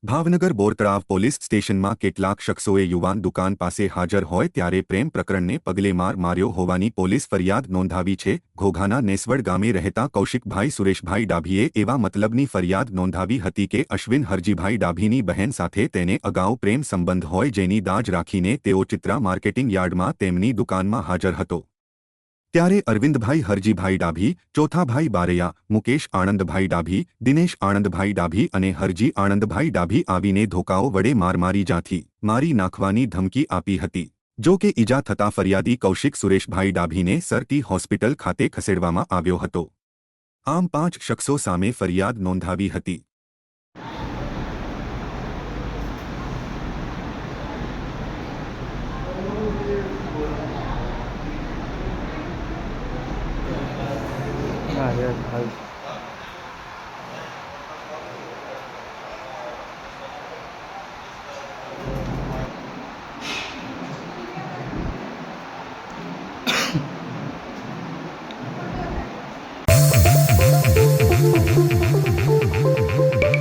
Bhavnagar Bortalav police સ્ટેશનમાં કેટલાક શખ્સોએ યુવાન દુકાન પાસે હાજર હોય ત્યારે પ્રેમ પ્રકરણને પગલે માર માર્યો હોવાની પોલીસ ફરિયાદ નોંધાવી છે। ઘોઘાના નેસવડ ગામે રહેતા કૌશિકભાઈ સુરેશભાઈ ડાભીએ એવા મતલબની ફરિયાદ નોંધાવી હતી કે અશ્વિન હરજીભાઈ ડાભીની બહેન સાથે તેને અગાઉ પ્રેમ સંબંધ હોય જેની દાજ રાખીને તેઓ ચિત્રા માર્કેટિંગ યાર્ડમાં તેમની દુકાનમાં હાજર હતો। ત્યારે અરવિંદભાઈ હરજીભાઈ ડાભી, ચોથાભાઈ બારૈયા, મુકેશ આણંદભાઈ ડાભી, દિનેશ આણંદભાઈ ડાભી અને હરજી આણંદભાઈ ડાભી આવીને ધોકાઓ વડે મારી જાથી મારી નાખવાની ધમકી આપી હતી। જો કે ઈજા થતા ફરિયાદી કૌશિક સુરેશભાઈ ડાભીને સરટી હોસ્પિટલ ખાતે ખસેડવામાં આવ્યો હતો। આમ 5 શખ્સો સામે ફરિયાદ નોંધાવી હતી। હા યાર